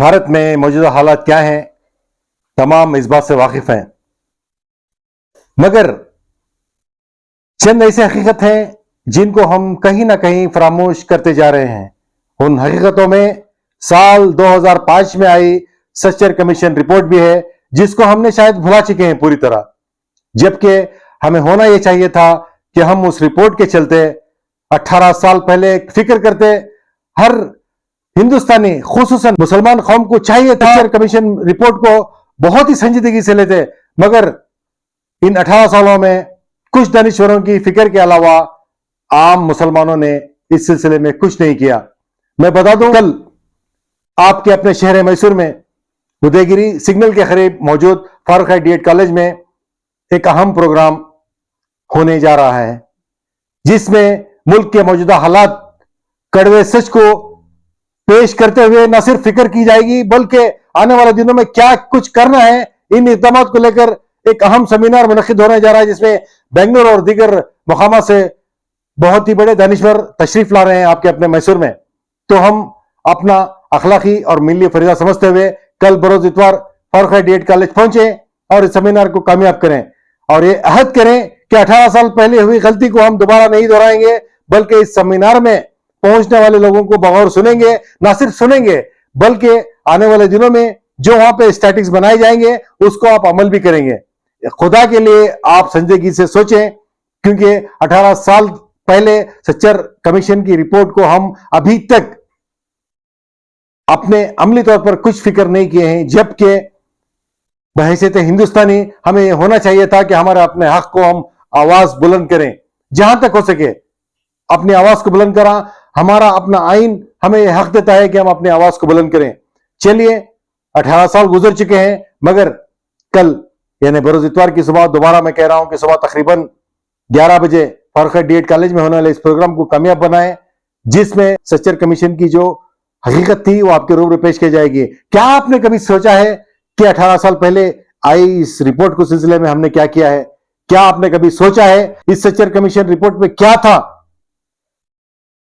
भारत में मौजूदा हालात क्या हैं, तमाम इस बात से वाकिफ हैं, मगर चंद ऐसी हकीकत हैं जिनको हम कहीं ना कहीं फरामोश करते जा रहे हैं। उन हकीकतों में साल 2005 में आई सच्चर कमीशन रिपोर्ट भी है, जिसको हमने शायद भुला चुके हैं पूरी तरह, जबकि हमें होना यह चाहिए था कि हम उस रिपोर्ट के चलते 18 साल पहले फिक्र करते। हर हिंदुस्तानी खुसूसन मुसलमान कौम को चाहिए था सच्चर कमीशन रिपोर्ट को बहुत ही संजीदगी से लेते, मगर इन 18 सालों में कुछ दानिश्वरों की फिक्र के अलावा आम मुसलमानों ने इस सिलसिले में कुछ नहीं किया। मैं बता दूं, कल आपके अपने शहर मैसूर में उदयगिरी सिग्नल के करीब मौजूद फारूक डीएड कॉलेज में एक अहम प्रोग्राम होने जा रहा है, जिसमें मुल्क के मौजूदा हालात, कड़वे सच को पेश करते हुए न सिर्फ फिक्र की जाएगी बल्कि आने वाले दिनों में क्या कुछ करना है, इन इक़दामात को लेकर एक अहम सेमिनार मुनक्किद होने जा रहा है, जिसमें बेंगलुरु और दीगर मुकामा से बहुत ही बड़े दानिश्वर तशरीफ ला रहे हैं आपके अपने मैसूर में। तो हम अपना अखलाकी और मिली फरीजा समझते हुए कल बरोज इतवार फारूक डीएड कॉलेज पहुंचे और इस सेमिनार को कामयाब करें और ये अहद करें कि 18 साल पहले हुई गलती को हम दोबारा नहीं दोहराएंगे, बल्कि इस सेमिनार में पहुंचने वाले लोगों को बगौर सुनेंगे, ना सिर्फ सुनेंगे बल्कि आने वाले दिनों में जो वहां पे स्टैटिक्स बनाए जाएंगे उसको आप अमल भी करेंगे। खुदा के लिए आप संजीदगी से सोचें, क्योंकि 18 साल पहले सच्चर कमीशन की रिपोर्ट को हम अभी तक अपने अमली तौर पर कुछ फिक्र नहीं किए हैं, जबकि बहैसियत हिंदुस्तानी हमें यह होना चाहिए था कि हमारे अपने हक को हम आवाज बुलंद करें, जहां तक हो सके अपनी आवाज को बुलंद करा। हमारा अपना आइन हमें यह हक देता है कि हम अपनी आवाज को बुलंद करें। चलिए, 18 साल गुजर चुके हैं, मगर कल यानी बरोज इतवार की सुबह, दोबारा मैं कह रहा हूं कि सुबह तकरीबन 11 बजे फारूक डीएड कॉलेज में होने वाले इस प्रोग्राम को कामयाब बनाएं, जिसमें सच्चर कमीशन की जो हकीकत थी वो आपके रूबरू पेश की जाएगी। क्या आपने कभी सोचा है कि 18 साल पहले आई इस रिपोर्ट को सिलसिले में हमने क्या किया है? क्या आपने कभी सोचा है इस सच्चर कमीशन रिपोर्ट में क्या था?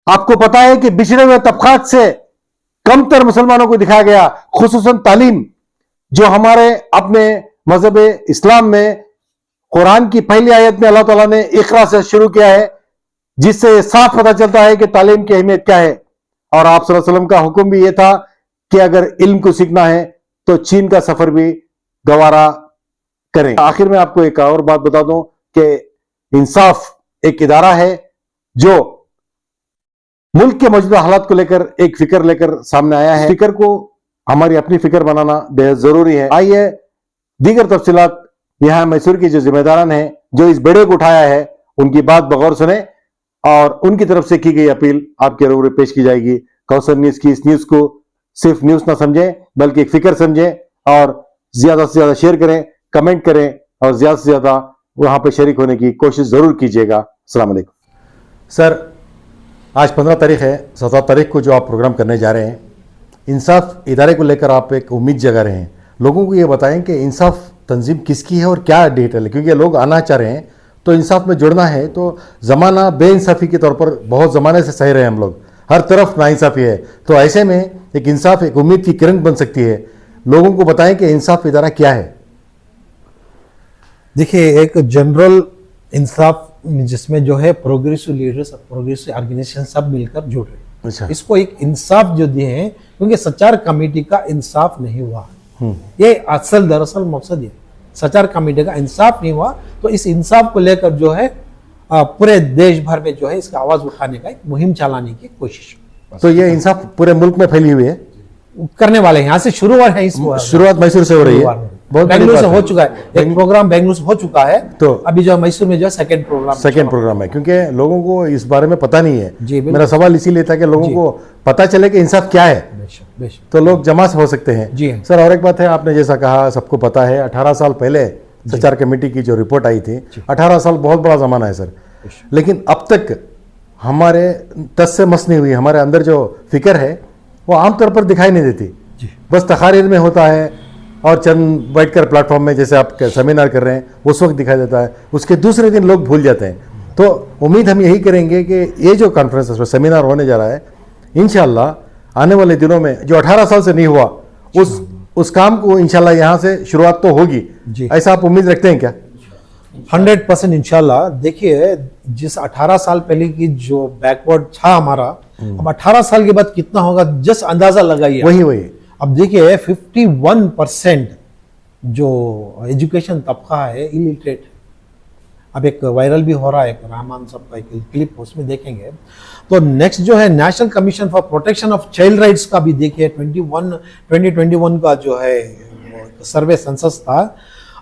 आपको पता है कि बिछड़े हुए तबकात से कमतर मुसलमानों को दिखाया गया, खुसूसन तालीम, जो हमारे अपने मजहब इस्लाम में कुरान की पहली आयत में अल्लाह ताला ने इकरा से शुरू किया है, जिससे यह साफ पता चलता है कि तालीम की अहमियत क्या है। और आप सल्लल्लाहु अलैहि वसल्लम का हुक्म भी यह था कि अगर इल्म को सीखना है तो चीन का सफर भी गवारा करें। आखिर में आपको एक और बात बता दूं कि इंसाफ एक इदारा है जो मुल्क के मौजूदा हालात को लेकर एक फिक्र लेकर सामने आया है। फिक्र को हमारी अपनी फिक्र बनाना बेहद जरूरी है। आइए दीगर तफसीलात यहां मैसूर की जो जिम्मेदारान हैं, जो इस बेड़े को उठाया है, उनकी बात बगौर सुने और उनकी तरफ से की गई अपील आपके रूबरू पेश की जाएगी। कौसर न्यूज की इस न्यूज को सिर्फ न्यूज ना समझें बल्कि एक फिक्र समझें और ज्यादा से ज्यादा शेयर करें, कमेंट करें और ज्यादा से ज्यादा वहां पर शरीक होने की कोशिश जरूर कीजिएगा। अस्सलाम वालेकुम। सर, आज 15 तारीख है, 17 तारीख को जो आप प्रोग्राम करने जा रहे हैं, इंसाफ इदारे को लेकर आप एक उम्मीद जगा रहे हैं। लोगों को ये बताएं कि इंसाफ तंजीम किसकी है और क्या डिटेल है, क्योंकि लोग आना चाह रहे हैं तो इंसाफ में जुड़ना है। तो ज़माना बेइंसाफ़ी के तौर पर बहुत ज़माने से सह रहे हैं हम लोग, हर तरफ नाइंसाफ़ी है। तो ऐसे में एक इंसाफ, एक उम्मीद की किरण बन सकती है। लोगों को बताएं कि इंसाफ इदारा क्या है। देखिए, एक जनरल इंसाफ जिसमें जो है प्रोग्रेसिव लीडर्स, प्रोग्रेसिव ऑर्गेनाइजेशन सब मिलकर जुड़ रहे हैं। अच्छा। इसको एक इंसाफ जो दिए हैं, क्योंकि सच्चार कमेटी का इंसाफ नहीं हुआ, ये असल दरअसल मकसद है। सच्चार कमेटी का इंसाफ नहीं हुआ, तो इस इंसाफ को लेकर जो है पूरे देश भर में जो है इसका आवाज उठाने का एक मुहिम चलाने की कोशिश। तो ये इंसाफ पूरे मुल्क में फैली हुई है, करने वाले हैं। यहाँ से शुरुआत है, इस शुरुआत मैसूर से हो रही है। बेंगलुरु से हो चुका है, एक प्रोग्राम बेंगलुरु से हो चुका है, तो अभी जो मैसूर में जो सेकंड प्रोग्राम है, क्योंकि लोगों को इस बारे में पता नहीं है। जी, मेरा सवाल इसीलिए था कि लोगों को पता चले कि इंसाफ क्या है, तो लोग जमा हो सकते हैं। जी सर, और एक बात है, आपने जैसा कहा सबको पता है, 18 साल पहले सच्चार कमेटी की जो रिपोर्ट आई थी, 18 साल बहुत बड़ा जमाना है सर, लेकिन अब तक हमारे तस से मस नहीं हुई। हमारे अंदर जो फिक्र है वो आमतौर पर दिखाई नहीं देती, बस तकारीर में होता है और चंद बैठकर प्लेटफॉर्म में जैसे आप सेमिनार कर रहे हैं उस वक्त दिखाई देता है, उसके दूसरे दिन लोग भूल जाते हैं। तो उम्मीद हम यही करेंगे कि ये जो कॉन्फ्रेंस सेमिनार होने जा रहा है, इंशाअल्लाह आने वाले दिनों में जो 18 साल से नहीं हुआ उस काम को इंशाल्लाह यहाँ से शुरुआत तो होगी, जी। ऐसा आप उम्मीद रखते हैं क्या? 100% इंशाल्लाह। देखिए, जिस 18 साल पहले की जो बैकवर्ड था हमारा, अब 18 साल के बाद कितना होगा जस्ट अंदाजा लगाइए। वही अब देखिए 51% जो एजुकेशन तबका है इलिटरेट है। अब एक वायरल भी हो रहा है, एक रहमान साहब का एक क्लिप, उसमें देखेंगे। तो नेक्स्ट जो है national commission for protection of child rights का भी देखिए 2021 का जो है सर्वे सेंसस था,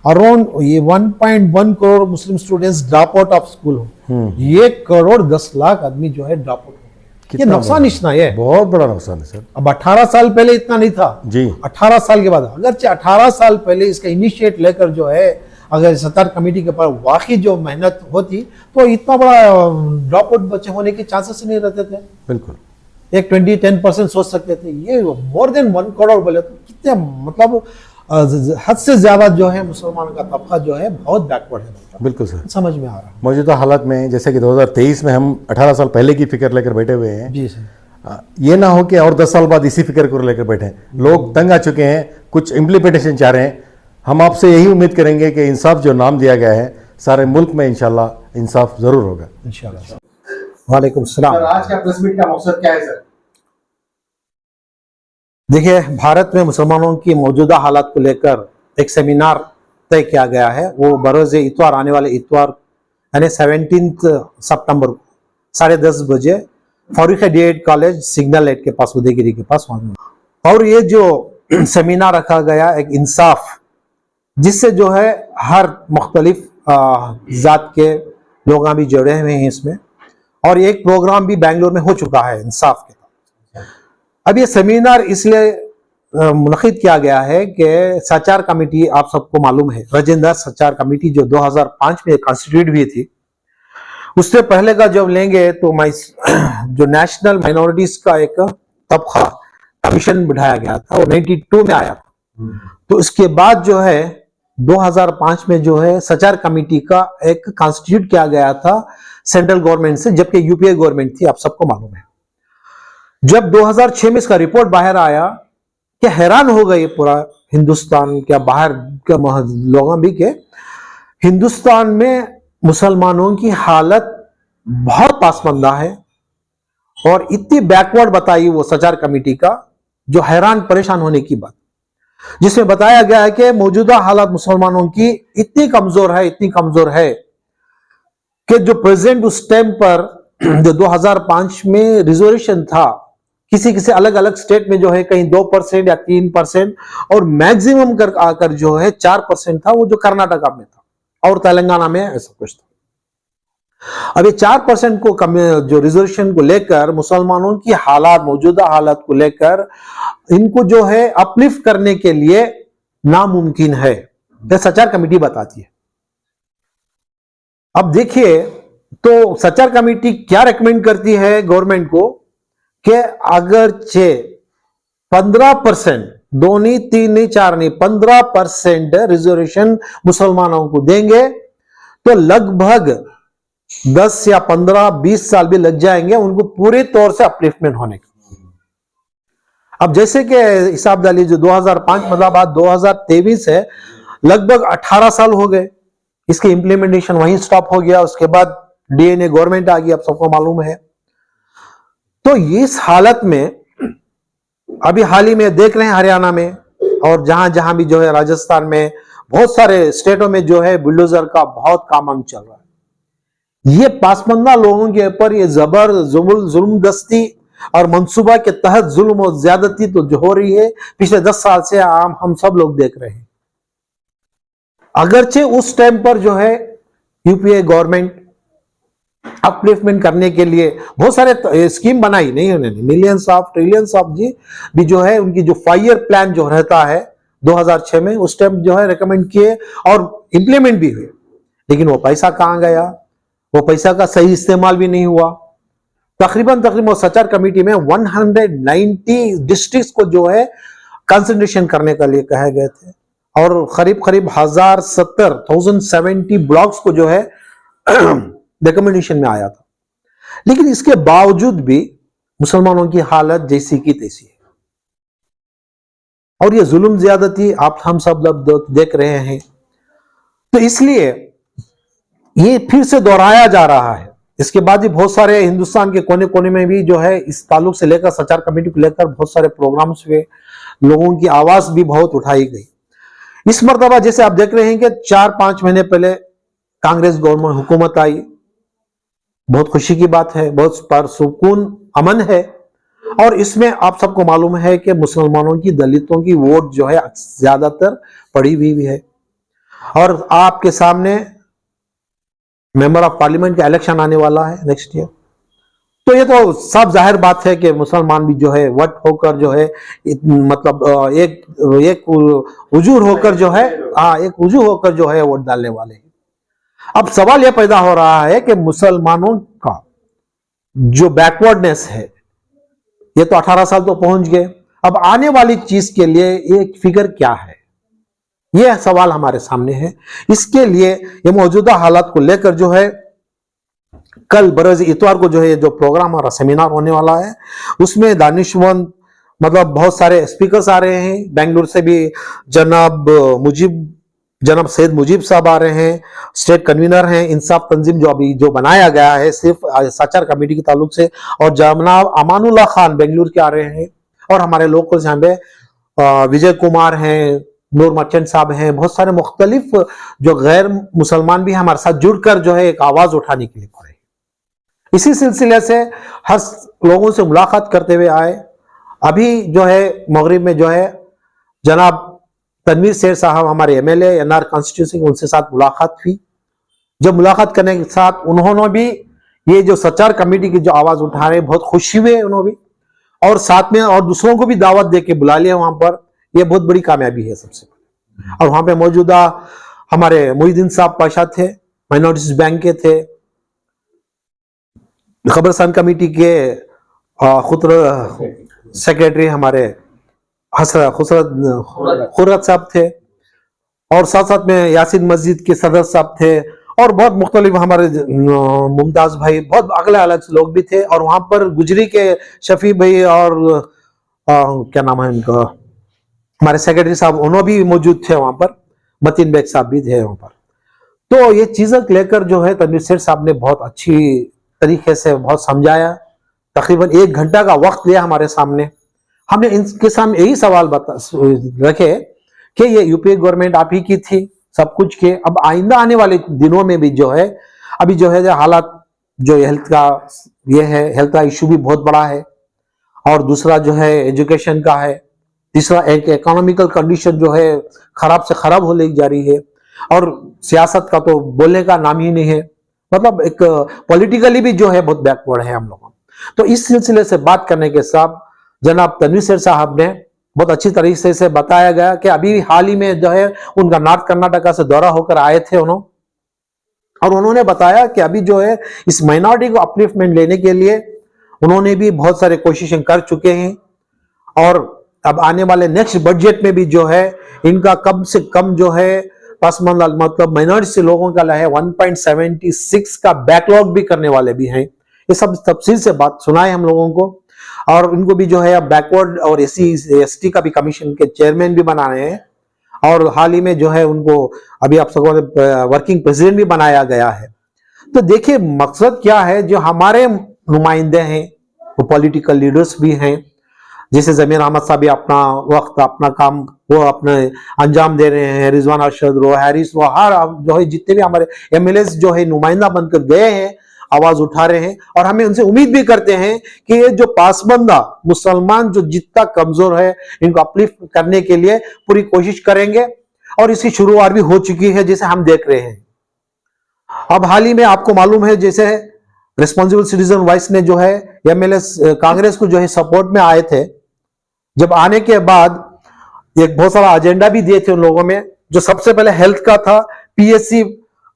अराउंड ये 1.1 crore Muslim students drop out of school हो, 1 करोड़ 10 लाख आदमी जो है ड्रॉप आउट हो गए। ये नुकसान इतना है, बहुत बड़ा नुकसान है सर। अब 18 साल पहले इतना नहीं था जी। 18 साल के बाद, अगरचे 18 साल पहले इसका इनिशिएट लेकर जो है अगर सत्तार कमेटी के ऊपर वाकई जो मेहनत होती तो इतना बड़ा ड्रॉप आउट बच्चे होने के चांसेस नहीं रहते थे। बिल्कुल एक 10% सोच सकते थे, ये मोर देन 1 करोड़ बोले तो कितने, मतलब हद से ज्यादा जो है मुसलमान का तबका जो है बहुत बैकवर्ड है। बिल्कुल सर, समझ में आ रहा है। मौजूदा हालात में जैसे कि 2023 में हम 18 साल पहले की फिक्र लेकर बैठे हुए हैं, जी सर। ये ना हो कि और 10 साल बाद इसी फिक्र को लेकर बैठे हैं। लोग तंग आ चुके हैं, कुछ इम्प्लीमेंटेशन चाह रहे हैं। हम आपसे यही उम्मीद करेंगे कि इंसाफ जो नाम दिया गया है सारे मुल्क में इंशाल्लाह इंसाफ जरूर होगा इंशाल्लाह। वालेकुम सलाम। आज का प्रेस मीट का मकसद क्या है सर? देखिए, भारत में मुसलमानों की मौजूदा हालात को लेकर एक सेमिनार तय किया गया है। वो बरोज़ इतवार, आने वाले इतवार यानी 17 सितंबर को 10:30 बजे Farooq DEd college signal light के पास, उदयगिरी के पास होंगे। और ये जो सेमिनार रखा गया एक इंसाफ, जिससे जो है हर मुख्तलिफ जात के लोग भी जुड़े हुए हैं इसमें, और एक प्रोग्राम भी बेंगलोर में हो चुका है इंसाफ के। अब ये सेमिनार इसलिए मुनक़िद किया गया है कि सचार कमेटी, आप सबको मालूम है राजेंद्र सचार कमेटी जो 2005 में कॉन्स्टिट्यूट हुई थी, उससे पहले का जब लेंगे तो जो नेशनल माइनॉरिटीज का एक तबका कमीशन बिठाया गया था, वो 92 में आया था। तो इसके बाद जो है 2005 में जो है सचार कमेटी का एक कॉन्स्टिट्यूट किया गया था सेंट्रल गवर्नमेंट से, जबकि यूपीए गवर्नमेंट थी, आप सबको मालूम है। जब 2006 में इसका रिपोर्ट बाहर आया, क्या हैरान हो गए पूरा हिंदुस्तान, क्या बाहर के लोग भी, के हिंदुस्तान में मुसलमानों की हालत बहुत पासमंदा है और इतनी बैकवर्ड बताई वो सचार कमेटी का, जो हैरान परेशान होने की बात, जिसमें बताया गया है कि मौजूदा हालात मुसलमानों की इतनी कमजोर है कि जो प्रेजेंट उस टाइम पर जो 2005 में रिजर्वेशन था, किसी अलग अलग स्टेट में जो है कहीं 2% या 3% और मैक्सिमम कर आकर जो है 4% था, वो जो कर्नाटका में था और तेलंगाना में ऐसा कुछ था। अब ये 4% को जो रिजर्वेशन को लेकर मुसलमानों की हालात, मौजूदा हालात को लेकर इनको जो है अपलिफ्ट करने के लिए नामुमकिन है, यह सचार कमेटी बताती है। अब देखिए, तो सचार कमेटी क्या रेकमेंड करती है गवर्नमेंट को कि अगर 15%, 2 नहीं 3 नहीं 4 नहीं 15% रिजर्वेशन मुसलमानों को देंगे तो लगभग 10 या 15-20 साल भी लग जाएंगे उनको पूरे तौर से अपलिफ्टमेंट होने का। अब जैसे कि हिसाब डालिए, जो 2005 मतलब आज 2023 है, लगभग 18 साल हो गए, इसके इंप्लीमेंटेशन वहीं स्टॉप हो गया। उसके बाद डीएनए गवर्नमेंट आ गई, आप सबको मालूम है। तो इस हालत में अभी हाल ही में देख रहे हैं हरियाणा में और जहां भी जो है राजस्थान में, बहुत सारे स्टेटों में जो है बुलडोजर का बहुत काम चल रहा है। ये पासमंदा लोगों के ऊपर ये जबर जुल्मदस्ती और मंसूबा के तहत जुल्म और ज्यादती तो जो हो रही है पिछले 10 साल से हम सब लोग देख रहे हैं। अगरचे उस टाइम पर जो है यूपीए गवर्नमेंट अपलिफ्टमेंट करने के लिए बहुत सारे स्कीम बनाई, नहीं उन्होंने मिलियंस ऑफ ट्रिलियंस ऑफ जी भी जो है उनकी जो 5 ईयर प्लान जो रहता है 2006 में, उस टाइम जो है रेकमेंड किए और इंप्लीमेंट भी हुए, लेकिन वो पैसा कहां गया, वो पैसा का सही इस्तेमाल भी नहीं हुआ। तकरीबन वो सचार कमेटी में 190 डिस्ट्रिक्ट्स को जो है कंसंट्रेशन करने के लिए कहे गए थे और करीब 1070 ब्लॉक्स को जो है रिकमेंडेशन में आया था। लेकिन इसके बावजूद भी मुसलमानों की हालत जैसी की तैसी है और ये जुल्म ज्यादती आप हम सब लोग देख रहे हैं। तो इसलिए ये फिर से दोहराया जा रहा है। इसके बाद भी बहुत सारे हिंदुस्तान के कोने कोने में भी जो है इस ताल्लुक से लेकर सचार कमेटी को लेकर बहुत सारे प्रोग्राम्स हुए, लोगों की आवाज भी बहुत उठाई गई। इस मर्तबा जैसे आप देख रहे हैं कि 4-5 महीने पहले कांग्रेस गवर्नमेंट हुकूमत आई, बहुत खुशी की बात है, बहुत परसुकून अमन है। और इसमें आप सबको मालूम है कि मुसलमानों की, दलितों की वोट जो है ज्यादातर पड़ी हुई भी है। और आपके सामने मेंबर ऑफ पार्लियामेंट का इलेक्शन आने वाला है नेक्स्ट ईयर। तो ये तो सब जाहिर बात है कि मुसलमान भी जो है वट होकर जो है मतलब एक उजूर होकर जो है एक उजू होकर जो है वोट डालने वाले हैं। अब सवाल यह पैदा हो रहा है कि मुसलमानों का जो बैकवर्डनेस है, ये तो 18 साल तो पहुंच गए, अब आने वाली चीज के लिए एक फिगर क्या है, यह सवाल हमारे सामने है। इसके लिए ये मौजूदा हालात को लेकर जो है कल बरोज इतवार को जो है जो प्रोग्राम और सेमिनार होने वाला है, उसमें दानिशमंद मतलब बहुत सारे स्पीकर्स आ रहे हैं। बेंगलुरु से भी जनाब सैयद मुजीब साहब आ रहे हैं, स्टेट कन्वीनर हैं इंसाफ तंजीम जो अभी जो बनाया गया है सिर्फ सचार कमेटी के ताल्लुक से, और जनाब अमानुल्लाह खान बेंगलुरु के आ रहे हैं। और हमारे लोकल यहाँ पे विजय कुमार हैं, नूर मर्चेंट साहब हैं, बहुत सारे मुख्तलिफ जो गैर मुसलमान भी हमारे साथ जुड़कर जो है एक आवाज उठाने के लिए पड़े। इसी सिलसिले से हर लोगों से मुलाकात करते हुए आए। अभी जो है मगरिब में जो है जनाब तनवीर शेर साहब हमारे एमएलए एनआर कॉन्स्टिट्यूंसी, उनसे साथ मुलाकात हुई। जब मुलाकात करने के साथ उन्होंने भी ये जो सचार कमेटी की जो आवाज उठा रहे बहुत खुशी हुए उन्होंने भी, और साथ में और दूसरों को भी दावत दे के बुला लिया वहां पर। ये बहुत बड़ी कामयाबी है सबसे पहले। और वहां पे मौजूदा हमारे मोहिद्दीन साहब पाशा थे, माइनॉरिटीज बैंक के थे, खबरस्तान कमेटी के खुद सेक्रेटरी हमारे खुर्रत साहब थे, और साथ साथ में यासीन मस्जिद के सदर साहब थे, और बहुत मुख्तलिफ हमारे मुमताज भाई, बहुत अलग अलग लोग भी थे। और वहां पर गुजरी के शफी भाई और क्या नाम है इनका, हमारे सेक्रेटरी साहब, उन्होंने भी मौजूद थे वहां पर, मतीन बेग साहब भी थे वहां पर। तो ये चीजें लेकर जो है तनवीर शेर साहब ने बहुत अच्छी तरीके से बहुत समझाया। तकरीबन 1 घंटा का वक्त लिया हमारे सामने। हमने इनके सामने यही सवाल रखे कि ये यूपीए गवर्नमेंट आप ही की थी सब कुछ के, अब आइंदा आने वाले दिनों में भी जो है अभी जो है हालात जो हेल्थ का ये है, हेल्थ का इशू भी बहुत बड़ा है, और दूसरा जो है एजुकेशन का है, तीसरा एक इकोनॉमिकल कंडीशन जो है खराब से खराब होने जा रही है, और सियासत का तो बोलने का नाम ही नहीं है। मतलब एक पॉलिटिकली भी जो है बहुत बैकवर्ड है हम लोग। तो इस सिलसिले से बात करने के साथ जनाब तनवीर शेर साहब ने बहुत अच्छी तरीके से बताया गया कि अभी हाल ही में जो है उनका नॉर्थ कर्नाटका से दौरा होकर आए थे उन्होंने, और उन्होंने बताया कि अभी जो है इस माइनॉरिटी को अपलिफ्टमेंट लेने के लिए उन्होंने भी बहुत सारे कोशिशें कर चुके हैं। और अब आने वाले नेक्स्ट बजट में भी जो है इनका कम से कम जो है पसमंद मतलब माइनॉरिटी से लोगों का है 1.76 का बैकलॉग भी करने वाले भी हैं। ये सब तफसील से बात सुनाए हम लोगों को। और इनको भी जो है अब बैकवर्ड और SC/ST का भी कमीशन के चेयरमैन भी बना रहे हैं, और हाल ही में जो है उनको अभी आप सबको वर्किंग प्रेसिडेंट भी बनाया गया है। तो देखिए मकसद क्या है, जो हमारे नुमाइंदे हैं वो पॉलिटिकल लीडर्स भी हैं, जैसे जमीर अहमद साहब भी अपना वक्त अपना काम वो अपने अंजाम दे रहे हैं, रिजवान अरशद, रो हैरिस, वो हर जो है जितने भी हमारे MLAs जो है नुमाइंदा बनकर गए हैं, आवाज उठा रहे हैं। और हमें उनसे उम्मीद भी करते हैं कि ये जो पासबंदा मुसलमान जो जितना कमजोर है इनको अपलिफ्ट करने के लिए पूरी कोशिश करेंगे, और इसकी शुरुआत भी हो चुकी है जैसे हम देख रहे हैं। अब हाल ही में आपको मालूम है जैसे रिस्पॉन्सिबल सिटीजन वॉइस ने जो है MLAs कांग्रेस को जो है सपोर्ट में आए थे, जब आने के बाद एक बहुत सारा एजेंडा भी दिए थे उन लोगों में, जो सबसे पहले हेल्थ का था, PSC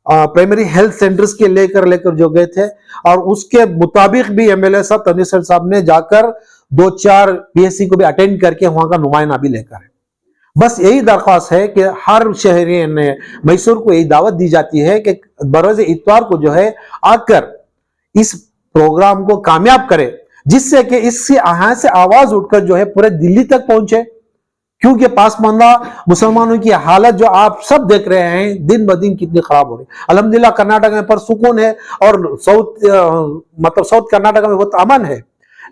प्राइमरी हेल्थ सेंटर्स के लेकर जो गए थे, और उसके मुताबिक भी MLA साहब तनवीर शेर साहब ने जाकर 2-4 PSC को भी अटेंड करके वहां का नुमाइंदा भी लेकर है। बस यही दरख्वास्त है कि हर शहरी ने मैसूर को यही दावत दी जाती है कि बरोज इतवार को जो है आकर इस प्रोग्राम को कामयाब करे, जिससे कि इससे यहाँ से आवाज उठकर जो है पूरे दिल्ली तक पहुंचे, क्योंकि पासमानदा मुसलमानों की हालत जो आप सब देख रहे हैं दिन ब दिन कितनी खराब हो रही है। अल्हम्दुलिल्लाह कर्नाटक में पर सुकून है और साउथ कर्नाटक में बहुत अमन है,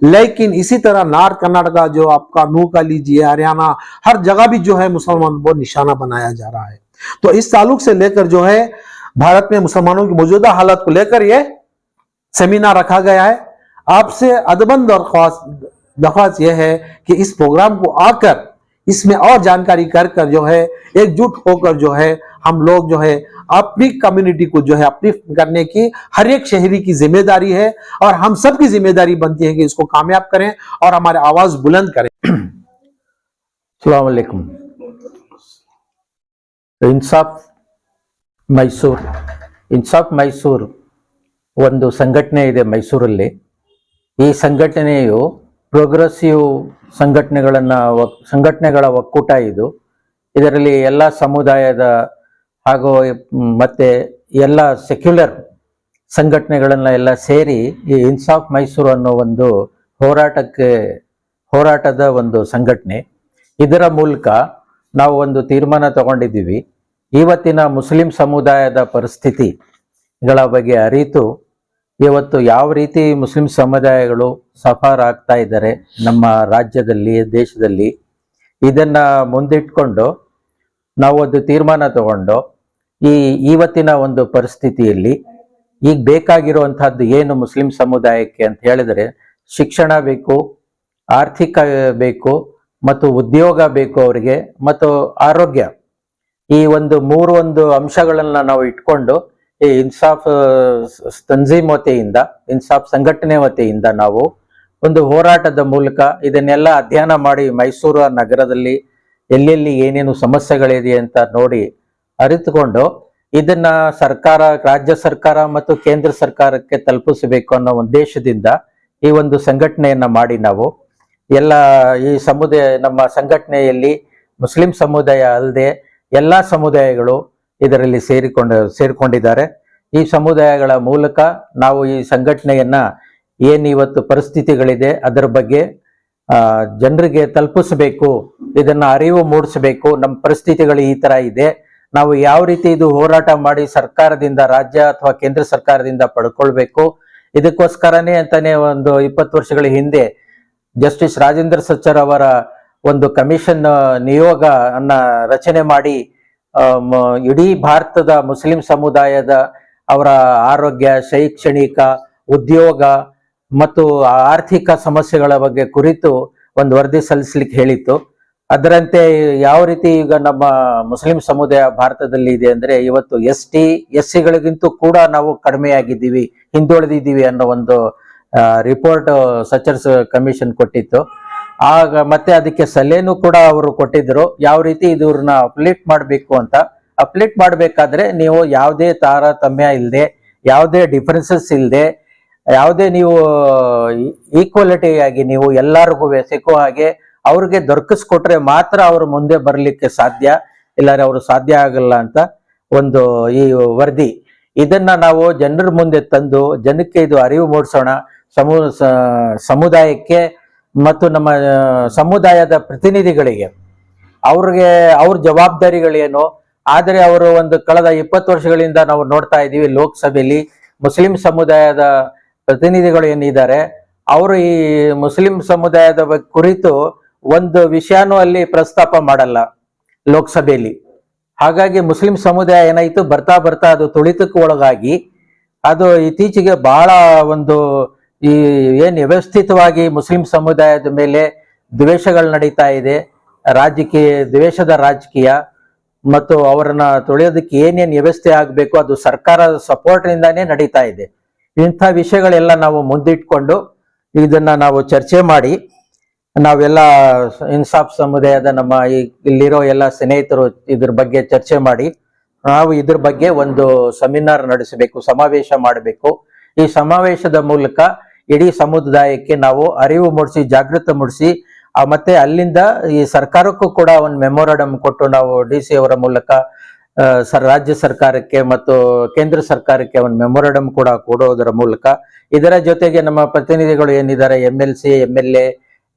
लेकिन इसी तरह नॉर्थ कर्नाटका जो आपका नूका लीजिए, हरियाणा, हर जगह भी जो है मुसलमान को निशाना बनाया जा रहा है। तो इस ताल्लुक से लेकर जो है भारत में मुसलमानों की मौजूदा हालत को लेकर यह सेमिनार रखा गया है। आपसे अदबन दरख्वास्त यह है कि इस प्रोग्राम को आकर इसमें और जानकारी कर कर जो है एकजुट होकर जो है हम लोग जो है अपनी कम्युनिटी को जो है अपलिफ्ट करने की हर एक शहरी की जिम्मेदारी है और हम सब की जिम्मेदारी बनती है कि इसको कामयाब करें और हमारे आवाज बुलंद करें। अस्सलाम वालेकुम। ಇನ್ಸಾಫ್ ಮೈಸೂರು ಒಂದು ಸಂಘಟನೆ ಇದೆ ಮೈಸೂರಲ್ಲಿ. ಈ ಸಂಘಟನೆಯು ಪ್ರೋಗ್ರೆಸಿವ್ ಸಂಘಟನೆಗಳ ಒಕ್ಕೂಟ ಇದು. ಇದರಲ್ಲಿ ಎಲ್ಲ ಸಮುದಾಯದ ಹಾಗೂ ಮತ್ತೆ ಎಲ್ಲ ಸೆಕ್ಯುಲರ್ ಸಂಘಟನೆಗಳನ್ನ ಎಲ್ಲ ಸೇರಿ ಈ ಇನ್ಸಾಫ್ ಮೈಸೂರು ಅನ್ನೋ ಒಂದು ಹೋರಾಟದ ಒಂದು ಸಂಘಟನೆ. ಇದರ ಮೂಲಕ ನಾವು ಒಂದು ತೀರ್ಮಾನ ತಗೊಂಡಿದ್ದೀವಿ. ಇವತ್ತಿನ ಮುಸ್ಲಿಂ ಸಮುದಾಯದ ಪರಿಸ್ಥಿತಿಗಳ ಬಗ್ಗೆ ಅರಿತು ಇವತ್ತು ಯಾವ ರೀತಿ ಮುಸ್ಲಿಂ ಸಮುದಾಯಗಳು ಸಫರ್ ಆಗ್ತಾ ಇದ್ದಾರೆ ನಮ್ಮ ರಾಜ್ಯದಲ್ಲಿ, ದೇಶದಲ್ಲಿ, ಇದನ್ನ ಮುಂದಿಟ್ಕೊಂಡು ನಾವು ಒಂದು ತೀರ್ಮಾನ ತಗೊಂಡು ಇವತ್ತಿನ ಒಂದು ಪರಿಸ್ಥಿತಿಯಲ್ಲಿ ಈಗ ಬೇಕಾಗಿರುವಂತಹದ್ದು ಏನು ಮುಸ್ಲಿಂ ಸಮುದಾಯಕ್ಕೆ ಅಂತ ಹೇಳಿದ್ರೆ ಶಿಕ್ಷಣ ಬೇಕು, ಆರ್ಥಿಕ ಬೇಕು ಮತ್ತು ಉದ್ಯೋಗ ಬೇಕು ಅವರಿಗೆ, ಮತ್ತು ಆರೋಗ್ಯ. ಈ ಮೂರು ಅಂಶಗಳನ್ನ ನಾವು ಇಟ್ಕೊಂಡು ಈ ಇನ್ಸಾಫ್ ತಂಜೀಮ್ ವತಿಯಿಂದ, ಇನ್ಸಾಫ್ ಸಂಘಟನೆ ವತಿಯಿಂದ ನಾವು ಒಂದು ಹೋರಾಟದ ಮೂಲಕ ಇದನ್ನೆಲ್ಲ ಅಧ್ಯಯನ ಮಾಡಿ ಮೈಸೂರು ನಗರದಲ್ಲಿ ಎಲ್ಲೆಲ್ಲಿ ಏನೇನು ಸಮಸ್ಯೆಗಳಿದೆ ಅಂತ ನೋಡಿ ಅರಿತುಕೊಂಡು ಇದನ್ನ ಸರ್ಕಾರ, ರಾಜ್ಯ ಸರ್ಕಾರ ಮತ್ತು ಕೇಂದ್ರ ಸರ್ಕಾರಕ್ಕೆ ತಲುಪಿಸಬೇಕು ಅನ್ನೋ ಉದ್ದೇಶದಿಂದ ಈ ಒಂದು ಸಂಘಟನೆಯನ್ನ ಮಾಡಿ ನಾವು ಎಲ್ಲ ಈ ನಮ್ಮ ಸಂಘಟನೆಯಲ್ಲಿ ಮುಸ್ಲಿಂ ಸಮುದಾಯ ಅಲ್ಲದೆ ಎಲ್ಲ ಸಮುದಾಯಗಳು ಇದರಲ್ಲಿ ಸೇರಿಕೊಂಡಿದ್ದಾರೆ. ಈ ಸಮುದಾಯಗಳ ಮೂಲಕ ನಾವು ಈ ಸಂಘಟನೆಯನ್ನ ಇವತ್ತು ಪರಿಸ್ಥಿತಿಗಳಿದೆ ಅದರ ಬಗ್ಗೆ ಜನರಿಗೆ ತಲುಪಿಸಬೇಕು, ಇದನ್ನ ಅರಿವು ಮೂಡಿಸಬೇಕು. ನಮ್ಮ ಪರಿಸ್ಥಿತಿಗಳು ಈ ತರ ಇದೆ, ನಾವು ಯಾವ ರೀತಿ ಇದು ಹೋರಾಟ ಮಾಡಿ ಸರ್ಕಾರದಿಂದ, ರಾಜ್ಯ ಅಥವಾ ಕೇಂದ್ರ ಸರ್ಕಾರದಿಂದ ಪಡ್ಕೊಳ್ಬೇಕು. ಇದಕ್ಕೋಸ್ಕರನೇ ಅಂತಾನೆ ಒಂದು 20 ವರ್ಷಗಳ ಹಿಂದೆ ಜಸ್ಟಿಸ್ ರಾಜೇಂದ್ರ ಸಚ್ಚರ್ ಅವರ ಒಂದು ಕಮಿಷನ್ ನಿಯೋಗ ರಚನೆ ಮಾಡಿ ಇಡೀ ಭಾರತದ ಮುಸ್ಲಿಂ ಸಮುದಾಯದ ಅವರ ಆರೋಗ್ಯ, ಶೈಕ್ಷಣಿಕ, ಉದ್ಯೋಗ ಮತ್ತು ಆರ್ಥಿಕ ಸಮಸ್ಯೆಗಳ ಬಗ್ಗೆ ಕುರಿತು ಒಂದು ವರದಿ ಸಲ್ಲಿಸಲಿಕ್ಕೆ ಹೇಳಿತ್ತು. ಅದರಂತೆ ಯಾವ ರೀತಿ ಈಗ ನಮ್ಮ ಮುಸ್ಲಿಂ ಸಮುದಾಯ ಭಾರತದಲ್ಲಿ ಇದೆ ಅಂದ್ರೆ ಇವತ್ತು ಎಸ್ಸಿಗಳಿಗಿಂತೂ ಕೂಡ ನಾವು ಕಡಿಮೆಯಾಗಿದ್ದೀವಿ, ಹಿಂದುಳಿದಿದ್ದೀವಿ ಅನ್ನೋ ಒಂದು ರಿಪೋರ್ಟ್ ಸಚ್ಚರ್ಸ್ ಕಮಿಷನ್ ಕೊಟ್ಟಿತ್ತು. ಆಗ ಮತ್ತೆ ಅದಕ್ಕೆ ಸಲಹೆನೂ ಕೂಡ ಅವರು ಕೊಟ್ಟಿದ್ರು, ಯಾವ ರೀತಿ ಇವ್ರನ್ನ ಅಪ್ಲಿಫ್ಟ್ ಮಾಡಬೇಕು ಅಂತ. ಅಪ್ಲಿಫ್ಟ್ ಮಾಡಬೇಕಾದ್ರೆ ನೀವು ಯಾವುದೇ ತಾರತಮ್ಯ ಇಲ್ಲದೆ, ಯಾವುದೇ ಡಿಫರೆನ್ಸಸ್ ಇಲ್ಲದೆ, ಯಾವುದೇ ನೀವು ಈಕ್ವಾಲಿಟಿ ಆಗಿ ನೀವು ಎಲ್ಲರಿಗೂ ಸಿಕ್ಕೋ ಹಾಗೆ ಅವ್ರಿಗೆ ದೊರಕಿಸ್ಕೊಟ್ರೆ ಮಾತ್ರ ಅವರು ಮುಂದೆ ಬರಲಿಕ್ಕೆ ಸಾಧ್ಯ, ಇಲ್ಲಾಂದ್ರೆ ಅವರು ಸಾಧ್ಯ ಆಗಲ್ಲ ಅಂತ ಒಂದು ಈ ವರದಿ. ಇದನ್ನ ನಾವು ಜನರ ಮುಂದೆ ತಂದು ಜನಕ್ಕೆ ಇದು ಅರಿವು ಮೂಡಿಸೋಣ, ಸಮುದಾಯಕ್ಕೆ ಮತ್ತು ನಮ್ಮ ಸಮುದಾಯದ ಪ್ರತಿನಿಧಿಗಳಿಗೆ ಅವ್ರ ಜವಾಬ್ದಾರಿಗಳೇನು. ಆದರೆ ಅವರು ಕಳೆದ 20 ವರ್ಷಗಳಿಂದ ನಾವು ನೋಡ್ತಾ ಇದ್ದೀವಿ ಲೋಕಸಭೆಯಲ್ಲಿ ಮುಸ್ಲಿಂ ಸಮುದಾಯದ ಪ್ರತಿನಿಧಿಗಳು ಏನಿದ್ದಾರೆ ಅವರು ಈ ಮುಸ್ಲಿಂ ಸಮುದಾಯದ ಕುರಿತು ಒಂದು ವಿಷಯನೂ ಅಲ್ಲಿ ಪ್ರಸ್ತಾಪ ಮಾಡಲ್ಲ ಲೋಕಸಭೆಯಲ್ಲಿ. ಹಾಗಾಗಿ ಮುಸ್ಲಿಂ ಸಮುದಾಯ ಏನಾಯ್ತು, ಬರ್ತಾ ಬರ್ತಾ ಅದು ತುಳಿತಕ್ಕೆ ಒಳಗಾಗಿ ಅದು ಇತ್ತೀಚೆಗೆ ಬಹಳ ವ್ಯವಸ್ಥಿತವಾಗಿ ಮುಸ್ಲಿಂ ಸಮುದಾಯದ ಮೇಲೆ ದ್ವೇಷಗಳು ನಡೀತಾ ಇದೆ, ದ್ವೇಷದ ರಾಜಕೀಯ ಮತ್ತು ಅವರನ್ನ ತುಳಿಯೋದಕ್ಕೆ ಏನೇನು ವ್ಯವಸ್ಥೆ ಆಗಬೇಕು ಅದು ಸರ್ಕಾರದ ಸಪೋರ್ಟ್ನಿಂದಾನೇ ನಡೀತಾ ಇದೆ. ಇಂಥ ವಿಷಯಗಳೆಲ್ಲ ನಾವು ಮುಂದಿಟ್ಕೊಂಡು ಇದನ್ನ ನಾವು ಚರ್ಚೆ ಮಾಡಿ ನಾವೆಲ್ಲ ಇನ್ಸಾಫ್ ಸಮುದಾಯದ ನಮ್ಮ ಇಲ್ಲಿರೋ ಎಲ್ಲ ಸ್ನೇಹಿತರು ಇದ್ರ ಬಗ್ಗೆ ಚರ್ಚೆ ಮಾಡಿ ನಾವು ಇದ್ರ ಬಗ್ಗೆ ಒಂದು ಸೆಮಿನಾರ್ ನಡೆಸಬೇಕು, ಸಮಾವೇಶ ಮಾಡಬೇಕು. ಈ ಸಮಾವೇಶದ ಮೂಲಕ ಇಡೀ ಸಮುದಾಯಕ್ಕೆ ನಾವು ಅರಿವು ಮೂಡಿಸಿ, ಜಾಗೃತಿ ಮೂಡಿಸಿ, ಮತ್ತೆ ಅಲ್ಲಿಂದ ಈ ಸರ್ಕಾರಕ್ಕೂ ಕೂಡ ಒಂದು ಮೆಮೊರಾಂಡಮ್ ಕೊಟ್ಟು ನಾವು DC ಅವರ ಮೂಲಕ ರಾಜ್ಯ ಸರ್ಕಾರಕ್ಕೆ ಮತ್ತು ಕೇಂದ್ರ ಸರ್ಕಾರಕ್ಕೆ ಒಂದು ಮೆಮೊರಾಂಡಮ್ ಕೂಡ ಕೊಡೋದರ ಮೂಲಕ ಇದರ ಜೊತೆಗೆ ನಮ್ಮ ಪ್ರತಿನಿಧಿಗಳು ಏನಿದ್ದಾರೆ MLC, MLA,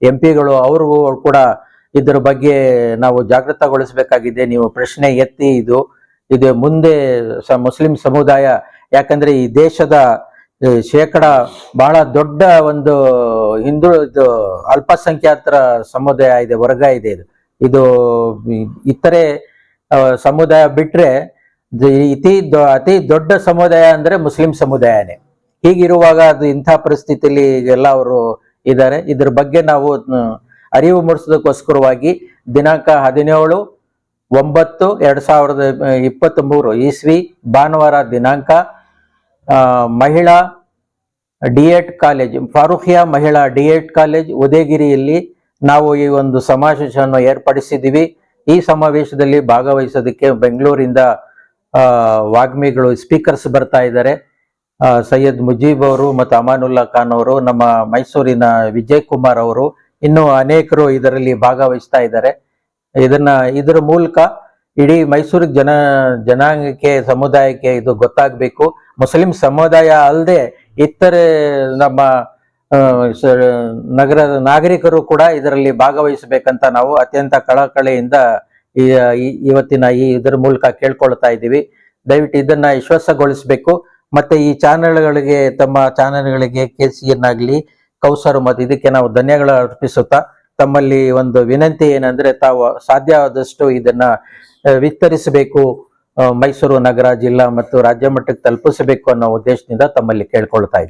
MP ಗಳು ಅವರು ಕೂಡ ಇದರ ಬಗ್ಗೆ ನಾವು ಜಾಗೃತಗೊಳಿಸಬೇಕಾಗಿದೆ. ನೀವು ಪ್ರಶ್ನೆ ಎತ್ತಿ ಇದು ಮುಂದೆ ಮುಸ್ಲಿಂ ಸಮುದಾಯ, ಯಾಕಂದ್ರೆ ಈ ದೇಶದ ಶೇಕಡ ಬಹಳ ದೊಡ್ಡ ಒಂದು ಇದು ಅಲ್ಪಸಂಖ್ಯಾತರ ಸಮುದಾಯ ಇದೆ, ವರ್ಗ ಇದೆ. ಇದು ಇತರೆ ಸಮುದಾಯ ಬಿಟ್ರೆ ಅತಿ ದೊಡ್ಡ ಸಮುದಾಯ ಅಂದ್ರೆ ಮುಸ್ಲಿಂ ಸಮುದಾಯನೇ. ಹೀಗಿರುವಾಗ ಅದು ಇಂಥ ಪರಿಸ್ಥಿತಿಯಲ್ಲಿ ಎಲ್ಲ ಅವರು ಇದ್ದಾರೆ. ಇದ್ರ ಬಗ್ಗೆ ನಾವು ಅರಿವು ಮೂಡಿಸೋದಕ್ಕೋಸ್ಕರವಾಗಿ ದಿನಾಂಕ 17/9/2023 ಇಸ್ವಿ ಭಾನುವಾರ ದಿನಾಂಕ ಮಹಿಳಾ ಡಿಎಡ್ ಕಾಲೇಜ್, ಫಾರೂಖಿಯಾ ಮಹಿಳಾ ಡಿಎಡ್ ಕಾಲೇಜ್ ಉದಯಗಿರಿಯಲ್ಲಿ ನಾವು ಈ ಒಂದು ಸಮಾವೇಶವನ್ನು ಏರ್ಪಡಿಸಿದ್ದೀವಿ. ಈ ಸಮಾವೇಶದಲ್ಲಿ ಭಾಗವಹಿಸೋದಕ್ಕೆ ಬೆಂಗಳೂರಿಂದ ವಾಗ್ಮಿಗಳು, ಸ್ಪೀಕರ್ಸ್ ಬರ್ತಾ ಇದ್ದಾರೆ. ಸೈಯದ್ ಮುಜೀಬ್ ಅವರು ಮತ್ತು ಅಮಾನುಲ್ಲಾ ಖಾನ್ ಅವರು, ನಮ್ಮ ಮೈಸೂರಿನ ವಿಜಯ್ ಕುಮಾರ್ ಅವರು, ಇನ್ನು ಅನೇಕರು ಇದರಲ್ಲಿ ಭಾಗವಹಿಸ್ತಾ ಇದ್ದಾರೆ. ಇದರ ಮೂಲಕ ಇಡೀ ಮೈಸೂರು ಜನಾಂಗಕ್ಕೆ, ಸಮುದಾಯಕ್ಕೆ ಇದು ಗೊತ್ತಾಗಬೇಕು. ಮುಸ್ಲಿಂ ಸಮುದಾಯ ಅಲ್ಲದೆ ಇತರೆ ನಮ್ಮ ನಗರದ ನಾಗರಿಕರು ಕೂಡ ಇದರಲ್ಲಿ ಭಾಗವಹಿಸಬೇಕಂತ ನಾವು ಅತ್ಯಂತ ಕಳಕಳಿಯಿಂದ ಇವತ್ತಿನ ಇದರ ಮೂಲಕ ಕೇಳ್ಕೊಳ್ತಾ ಇದ್ದೀವಿ. ದಯವಿಟ್ಟು ಇದನ್ನ ವಿಶ್ವಾಸಗೊಳಿಸಬೇಕು. ಮತ್ತೆ ಈ ಚಾನೆಲ್ಗಳಿಗೆ, ತಮ್ಮ ಚಾನೆಲ್ಗಳಿಗೆ KCN ಆಗಲಿ, ಕೌಸರ್ ಮತ್ತು ಇದಕ್ಕೆ ನಾವು ಧನ್ಯಗಳು ಅರ್ಪಿಸುತ್ತಾ, ತಮ್ಮಲ್ಲಿ ಒಂದು ವಿನಂತಿ ಏನಂದ್ರೆ, ತಾವು ಸಾಧ್ಯವಾದಷ್ಟು ಇದನ್ನ ವಿಸ್ತರಿಸಬೇಕು, ಮೈಸೂರು ನಗರ, ಜಿಲ್ಲಾ ಮತ್ತು ರಾಜ್ಯ ಮಟ್ಟಕ್ಕೆ ತಲುಪಿಸಬೇಕು ಅನ್ನೋ ಉದ್ದೇಶದಿಂದ ತಮ್ಮಲ್ಲಿ ಕೇಳ್ಕೊಳ್ತಾ ಇದ್ದೀವಿ.